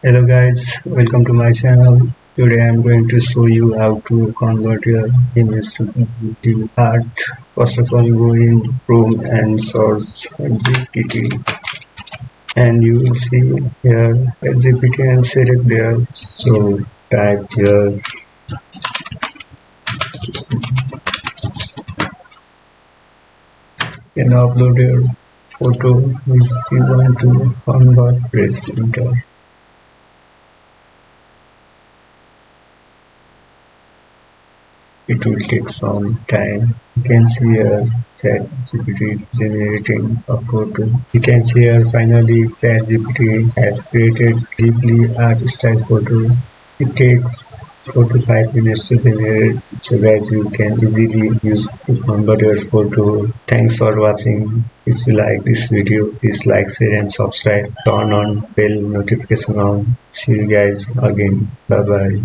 Hello guys, welcome to my channel. Today I am going to show you how to convert your image to GPT art. First of all, go in Chrome and search GPT, and you will see here GPT and select there. So type here and upload your photo which you want to convert. Press enter. It will take some time. You can see here ChatGPT generating a photo. You can see here finally ChatGPT has created Ghibli art style photo. It takes 4 to 5 minutes to generate, so guys you can easily use to convert your photo. Thanks for watching. If you like this video, please like, share and subscribe. Turn on bell notification on. See you guys again. Bye bye.